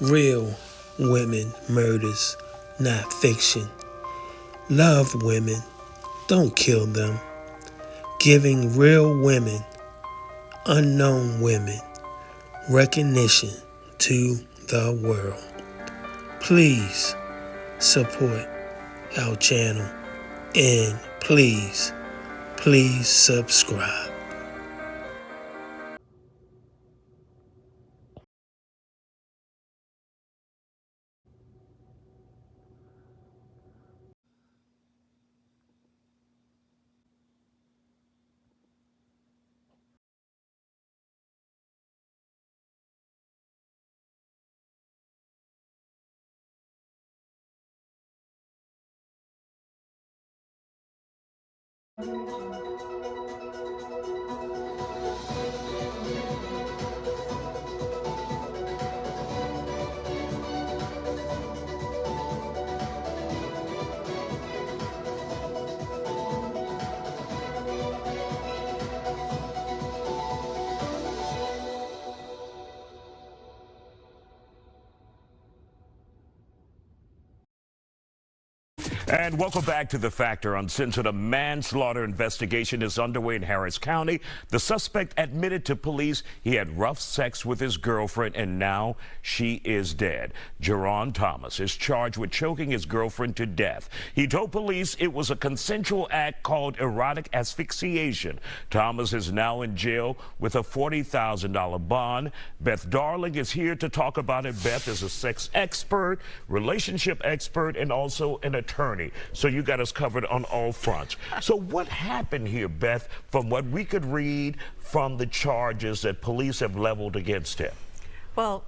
Real women murders, not fiction. Love women, don't kill them. Giving real women, unknown women, recognition to the world. Please support our channel and please subscribe. And welcome back to The Factor. Uncensored, a manslaughter investigation is underway in Harris County. The suspect admitted to police he had rough sex with his girlfriend and now she is dead. Jerron Thomas is charged with choking his girlfriend to death. He told police it was a consensual act called erotic asphyxiation. Thomas is now in jail with a $40,000 bond. Beth Darling is here to talk about it. Beth is a sex expert, relationship expert, and also an attorney. So you got us covered on all fronts. So what happened here, Beth, from what we could read from the charges that police have leveled against him? Well,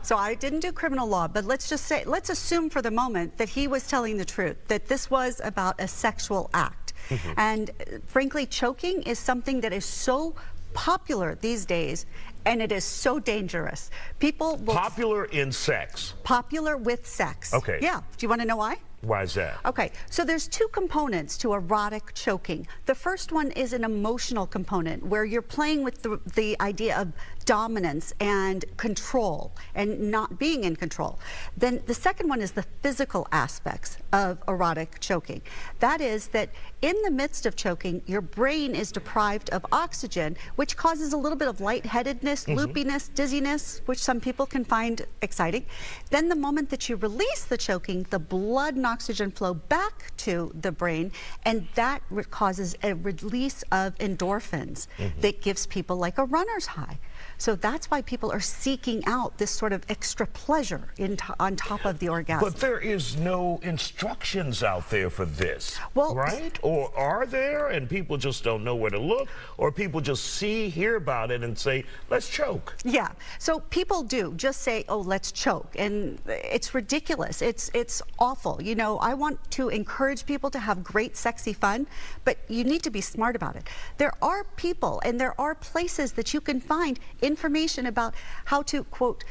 so I didn't do criminal law, but let's assume for the moment that he was telling the truth, that this was about a sexual act. And frankly, choking is something that is so popular these days, and it is so dangerous. People will... Popular in sex? Popular with sex. Okay. Yeah. Do you want to know why? Why is that? Okay, so there's two components to erotic choking. The first one is an emotional component where you're playing with the idea of dominance and control and not being in control. Then the second one is the physical aspects of erotic choking. That is that in the midst of choking, your brain is deprived of oxygen, which causes a little bit of lightheadedness, loopiness, dizziness, which some people can find exciting. Then the moment that you release the choking, the blood and oxygen flow back to the brain, and that causes a release of endorphins that gives people like a runner's high. So that's why people are seeking out this sort of extra pleasure on top of the orgasm. But there is no instructions out there for this, well, right? Or are there, and people just don't know where to look, or people just hear about it and say, let's choke? Yeah, so people do just say, oh, let's choke, and it's ridiculous. It's awful. You know, I want to encourage people to have great, sexy fun, but you need to be smart about it. There are people and there are places that you can find information about how to, quote,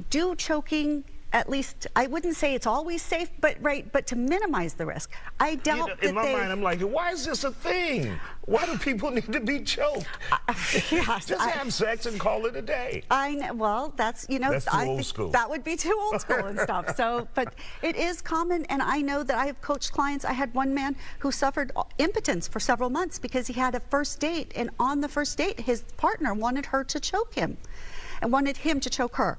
do choking. At least, I wouldn't say it's always safe, but to minimize the risk. I doubt that in my mind, I'm like, why is this a thing? Why do people need to be choked? Yes, just have sex and call it a day. I know. Well, that's, you know, that's too old school. That would be too old school and stuff. So, but it is common, and I know that I have coached clients. I had one man who suffered impotence for several months because he had a first date, and on the first date, his partner wanted her to choke him, and wanted him to choke her.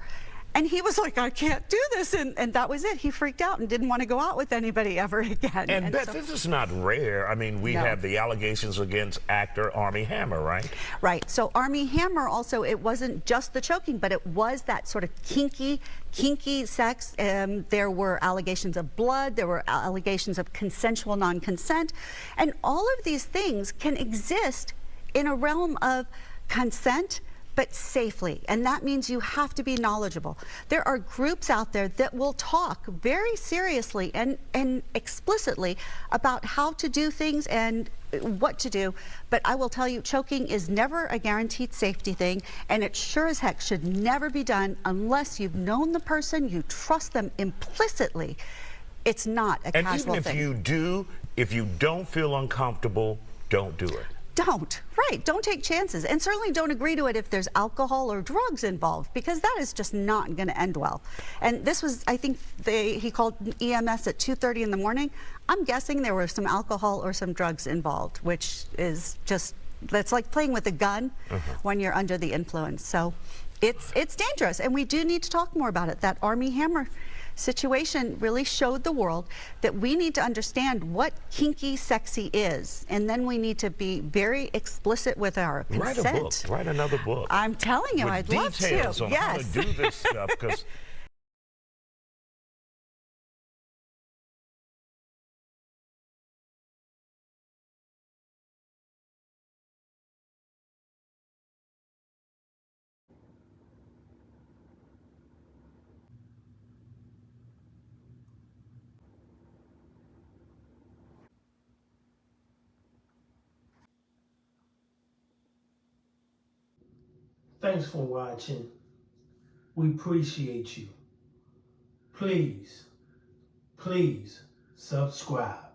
And he was like, I can't do this. And that was it. He freaked out and didn't want to go out with anybody ever again. And Beth, so, this is not rare. I mean, we have the allegations against actor Armie Hammer, right? Right. So Armie Hammer also, it wasn't just the choking, but it was that sort of kinky sex. There were allegations of blood. There were allegations of consensual non-consent. And all of these things can exist in a realm of consent, but safely, and that means you have to be knowledgeable. There are groups out there that will talk very seriously and explicitly about how to do things and what to do, but I will tell you, choking is never a guaranteed safety thing, and it sure as heck should never be done unless you've known the person, you trust them implicitly. It's not a casual thing. And even if you do, if you don't feel uncomfortable, don't do it. Don't take chances, and certainly don't agree to it if there's alcohol or drugs involved, because that is just not going to end well. And this was, I think he called EMS at 2:30 in the morning. I'm guessing there was some alcohol or some drugs involved, which is just, that's like playing with a gun when you're under the influence. So it's dangerous, and we do need to talk more about it. That Army Hammer situation really showed the world that we need to understand what kinky sexy is, and then we need to be very explicit with our consent. Write a book. Write another book. I'm telling you, with I'd love to. Details on how to do this stuff, because Thanks for watching. We appreciate you. Please subscribe.